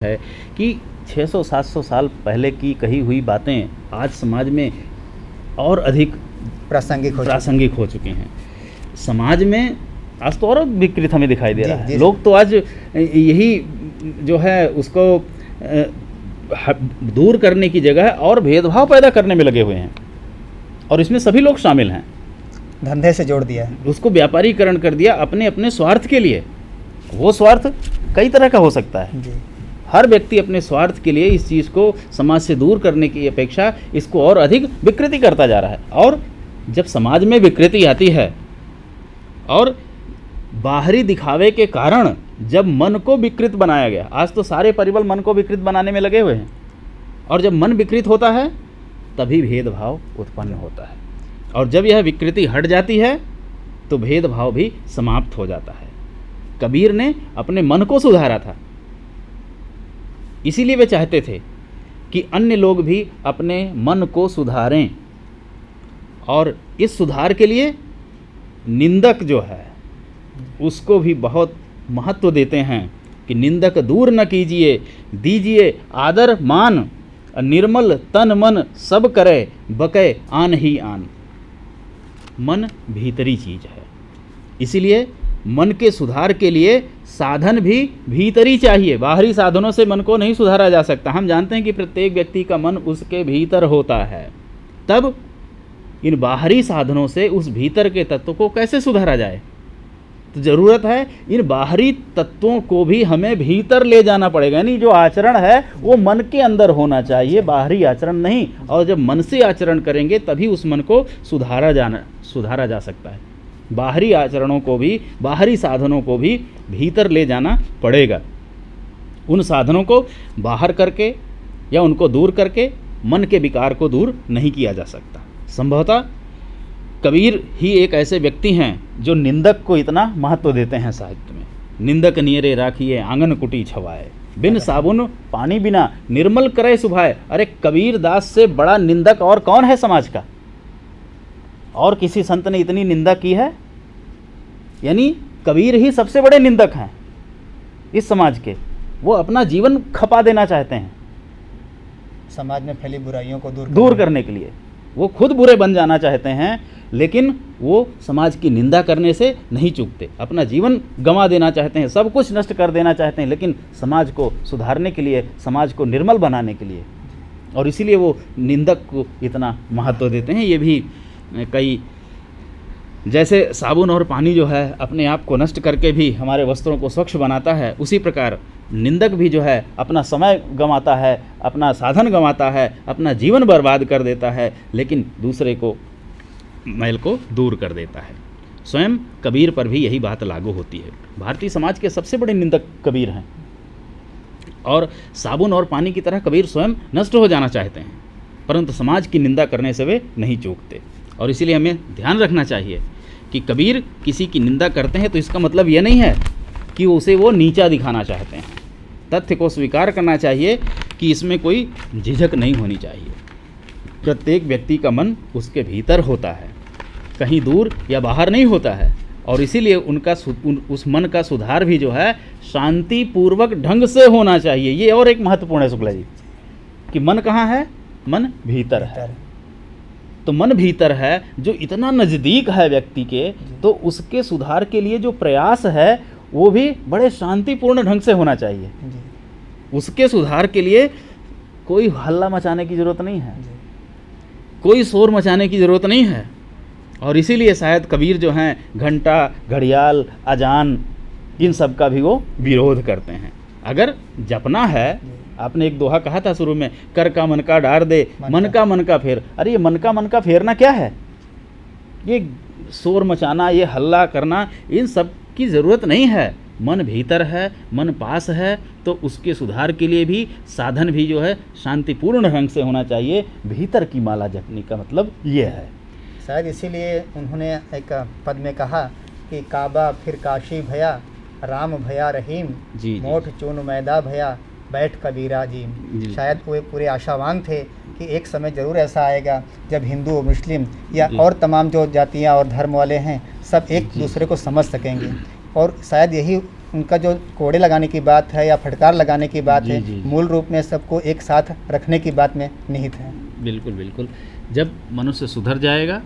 है कि 600-700 साल पहले की कही हुई बातें आज समाज में और अधिक प्रासंगिक हो चुकी हैं। समाज में आज तो और विकृत हमें दिखाई दे रहा है। लोग तो आज यही जो है उसको दूर करने की जगह और भेदभाव पैदा करने में लगे हुए हैं, और इसमें सभी लोग शामिल हैं। धंधे से जोड़ दिया है, उसको व्यापारीकरण कर दिया अपने अपने स्वार्थ के लिए। वो स्वार्थ कई तरह का हो सकता है जी। हर व्यक्ति अपने स्वार्थ के लिए इस चीज़ को समाज से दूर करने की अपेक्षा इसको और अधिक विकृति करता जा रहा है। और जब समाज में विकृति आती है और बाहरी दिखावे के कारण जब मन को विकृत बनाया गया, आज तो सारे परिबल मन को विकृत बनाने में लगे हुए हैं, और जब मन विकृत होता है तभी भेदभाव उत्पन्न होता है, और जब यह विकृति हट जाती है तो भेदभाव भी समाप्त हो जाता है। कबीर ने अपने मन को सुधारा था, इसीलिए वे चाहते थे कि अन्य लोग भी अपने मन को सुधारें, और इस सुधार के लिए निंदक जो है उसको भी बहुत महत्व देते हैं कि निंदक दूर न कीजिए, दीजिए आदर मान, निर्मल तन मन सब करे, बके आन ही आन। मन भीतरी चीज है, इसीलिए मन के सुधार के लिए साधन भी भीतरी चाहिए। बाहरी साधनों से मन को नहीं सुधारा जा सकता। हम जानते हैं कि प्रत्येक व्यक्ति का मन उसके भीतर होता है, तब इन बाहरी साधनों से उस भीतर के तत्व को कैसे सुधारा जाए? तो ज़रूरत है इन बाहरी तत्वों को भी हमें भीतर ले जाना पड़ेगा। यानी जो आचरण है वो मन के अंदर होना चाहिए, बाहरी आचरण नहीं। और जब मन से आचरण करेंगे तभी उस मन को सुधारा जा सकता है। बाहरी आचरणों को भी, बाहरी साधनों को भी भीतर ले जाना पड़ेगा। उन साधनों को बाहर करके या उनको दूर करके मन के विकार को दूर नहीं किया जा सकता। संभवतः कबीर ही एक ऐसे व्यक्ति हैं जो निंदक को इतना महत्व देते हैं साहित्य में। निंदक नियरे राखिए आंगन कुटी छवाए, बिन साबुन पानी बिना निर्मल करे सुभाए। अरे कबीर दास से बड़ा निंदक और कौन है समाज का? और किसी संत ने इतनी निंदा की है? यानी कबीर ही सबसे बड़े निंदक हैं इस समाज के। वो अपना जीवन खपा देना चाहते हैं समाज में फैली बुराइयों को दूर करने के लिए। वो खुद बुरे बन जाना चाहते हैं, लेकिन वो समाज की निंदा करने से नहीं चूकते। अपना जीवन गंवा देना चाहते हैं, सब कुछ नष्ट कर देना चाहते हैं, लेकिन समाज को सुधारने के लिए, समाज को निर्मल बनाने के लिए। और इसीलिए वो निंदक को इतना महत्व देते हैं। ये भी कई, जैसे साबुन और पानी जो है अपने आप को नष्ट करके भी हमारे वस्त्रों को स्वच्छ बनाता है, उसी प्रकार निंदक भी जो है अपना समय गंवाता है, अपना साधन गंवाता है, अपना जीवन बर्बाद कर देता है, लेकिन दूसरे को मैल को दूर कर देता है। स्वयं कबीर पर भी यही बात लागू होती है। भारतीय समाज के सबसे बड़े निंदक कबीर हैं, और साबुन और पानी की तरह कबीर स्वयं नष्ट हो जाना चाहते हैं, परंतु समाज की निंदा करने से वे नहीं चूकते। और इसीलिए हमें ध्यान रखना चाहिए कि कबीर किसी की निंदा करते हैं तो इसका मतलब यह नहीं है कि उसे वो नीचा दिखाना चाहते हैं। तथ्य को स्वीकार करना चाहिए कि इसमें कोई झिझक नहीं होनी चाहिए। प्रत्येक व्यक्ति का मन उसके भीतर होता है, कहीं दूर या बाहर नहीं होता है, और इसीलिए उस मन का सुधार भी जो है शांतिपूर्वक ढंग से होना चाहिए। ये और एक महत्वपूर्ण है शुक्ला जी, कि मन कहाँ है? मन भीतर है। तो मन भीतर है जो इतना नज़दीक है व्यक्ति के, तो उसके सुधार के लिए जो प्रयास है वो भी बड़े शांतिपूर्ण ढंग से होना चाहिए। उसके सुधार के लिए कोई हल्ला मचाने की ज़रूरत नहीं है, कोई शोर मचाने की ज़रूरत नहीं है। और इसीलिए शायद कबीर जो हैं घंटा, घड़ियाल, अजान, इन सब का भी वो विरोध करते हैं। अगर जपना है, आपने एक दोहा कहा था शुरू में, कर का मन का डार दे, मन का फेर। अरे ये मन का फेरना क्या है? ये शोर मचाना, ये हल्ला करना, इन सब की ज़रूरत नहीं है। मन भीतर है, मन पास है, तो उसके सुधार के लिए भी साधन भी जो है शांतिपूर्ण ढंग से होना चाहिए। भीतर की माला जपने का मतलब ये है। शायद इसीलिए उन्होंने एक पद में कहा कि काबा फिर काशी भया, राम भया रहीम, मोठ चून मैदा भया, बैठ कबीरा जी। शायद वो पूरे आशावान थे कि एक समय ज़रूर ऐसा आएगा जब हिंदू, मुस्लिम या और तमाम जो जातियाँ और धर्म वाले हैं सब एक दूसरे को समझ सकेंगे, और शायद यही उनका जो कोड़े लगाने की बात है या फटकार लगाने की बात जी, है, जी। मूल रूप में सबको एक साथ रखने की बात में निहित है। बिल्कुल बिल्कुल। जब मनुष्य सुधर जाएगा,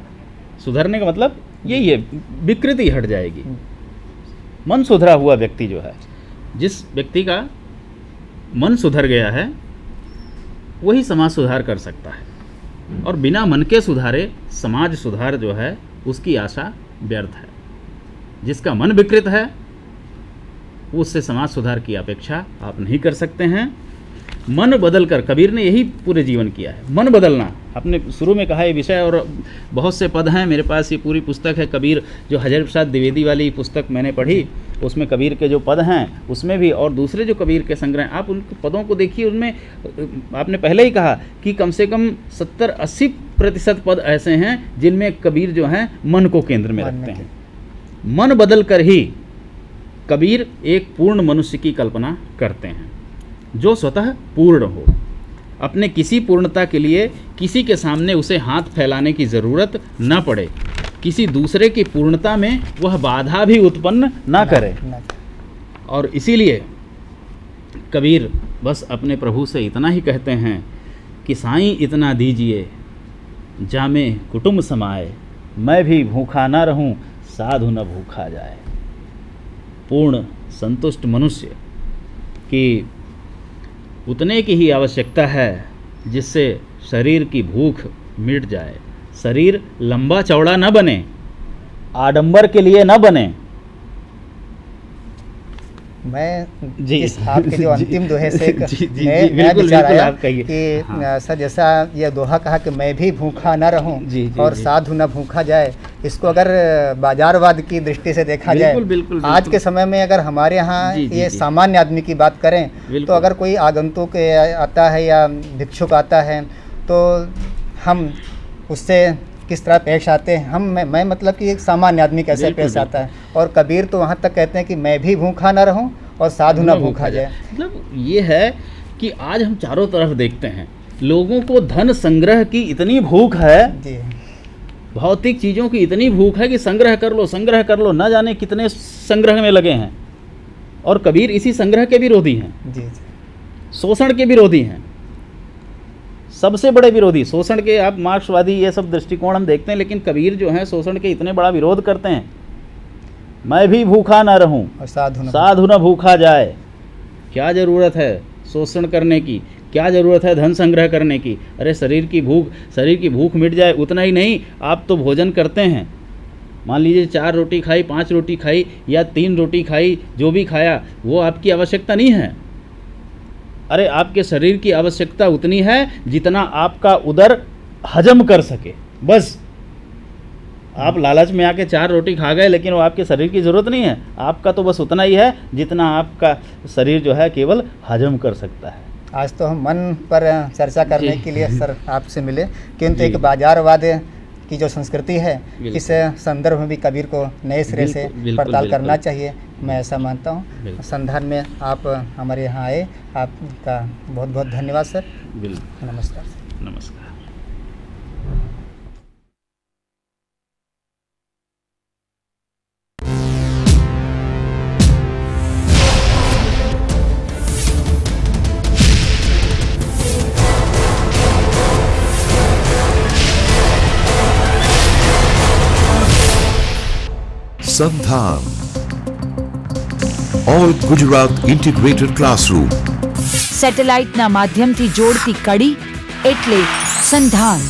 सुधरने का मतलब यही है, विकृति हट जाएगी। मन सुधरा हुआ व्यक्ति जो है, जिस व्यक्ति का मन सुधर गया है, वही समाज सुधार कर सकता है। और बिना मन के सुधारे समाज सुधार जो है उसकी आशा व्यर्थ है। जिसका मन विकृत है उससे समाज सुधार की अपेक्षा आप नहीं कर सकते हैं। मन बदल कर, कबीर ने यही पूरे जीवन किया है, मन बदलना। आपने शुरू में कहा ये विषय, और बहुत से पद हैं मेरे पास, ये पूरी पुस्तक है कबीर, जो हज़रत प्रसाद द्विवेदी वाली पुस्तक मैंने पढ़ी, उसमें कबीर के जो पद हैं उसमें भी, और दूसरे जो कबीर के संग्रह, आप उन पदों को देखिए, उनमें आपने पहले ही कहा कि कम से कम 70-80% पद ऐसे हैं जिनमें कबीर जो हैं मन को केंद्र में रखते हैं। मन बदल कर ही कबीर एक पूर्ण मनुष्य की कल्पना करते हैं, जो स्वतः पूर्ण हो। अपने किसी पूर्णता के लिए किसी के सामने उसे हाथ फैलाने की ज़रूरत न पड़े, किसी दूसरे की पूर्णता में वह बाधा भी उत्पन्न ना करे। और इसीलिए कबीर बस अपने प्रभु से इतना ही कहते हैं कि साईं इतना दीजिए जामे कुटुंब समाए, मैं भी भूखा ना रहूं साधु न भूखा जाए। पूर्ण संतुष्ट मनुष्य की उतने की ही आवश्यकता है जिससे शरीर की भूख मिट जाए। शरीर लंबा चौड़ा न बने, आडंबर के लिए न बने। मैं जी, इस आपके जो अंतिम दोहे से एक जी, जी, नया बिल्कुल, विचार बिल्कुल, आया आप कहिए। कि हाँ। सर जैसा ये दोहा कहा कि मैं भी भूखा न रहूं जी, जी, और जी। साधु न भूखा जाए, इसको अगर बाजारवाद की दृष्टि से देखा जाए, बिल्कुल, बिल्कुल, आज बिल्कुल। के समय में अगर हमारे यहाँ जी, जी, ये जी। सामान्य आदमी की बात करें बिल्कुल। तो अगर कोई आगंतुक आता है या भिक्षुक आता है तो हम उससे किस तरह पेश आते हैं, मैं मतलब कि एक सामान्य आदमी कैसे बिल्कुल, पेश आता है। और कबीर तो वहाँ तक कहते हैं कि मैं भी भूखा न रहूं और साधु न भूखा जाए। मतलब ये है कि आज हम चारों तरफ देखते हैं, लोगों को धन संग्रह की इतनी भूख है, जी भौतिक चीज़ों की इतनी भूख है कि संग्रह कर लो, न जाने कितने संग्रह में लगे हैं। और कबीर इसी संग्रह के विरोधी हैं, जी शोषण के विरोधी हैं, सबसे बड़े विरोधी। शोषण के आप मार्क्सवादी ये सब दृष्टिकोण हम देखते हैं, लेकिन कबीर जो हैं शोषण के इतने बड़ा विरोध करते हैं। मैं भी भूखा ना रहूं और साधु न भूखा जाए। क्या ज़रूरत है शोषण करने की, क्या ज़रूरत है धन संग्रह करने की? अरे शरीर की भूख मिट जाए, उतना ही नहीं, आप तो भोजन करते हैं, मान लीजिए 4 रोटी खाई, 5 रोटी खाई या 3 रोटी खाई, जो भी खाया वो आपकी आवश्यकता नहीं है। अरे आपके शरीर की आवश्यकता उतनी है जितना आपका उदर हजम कर सके, बस। आप लालच में आके 4 रोटी खा गए, लेकिन वो आपके शरीर की ज़रूरत नहीं है। आपका तो बस उतना ही है जितना आपका शरीर जो है केवल हजम कर सकता है। आज तो हम मन पर चर्चा करने जी। के लिए सर आपसे मिले, किंतु जी। एक बाजारवाद की जो संस्कृति है, बिल्कुल। इस संदर्भ में भी कबीर को नए सिरे से बिल्कुल, पड़ताल बिल्कुल। करना चाहिए, मैं ऐसा मानता हूँ। बिल्कुल। संधान में आप हमारे यहाँ आए, आपका बहुत बहुत धन्यवाद सर। बिल्कुल, नमस्कार। नमस्कार। સંધાન ઓલ ગુજરાત ઇન્ટિગ્રેટેડ ક્લાસરૂમ સેટેલાઇટના માધ્યમથી જોડતી કડી એટલે સંધાન।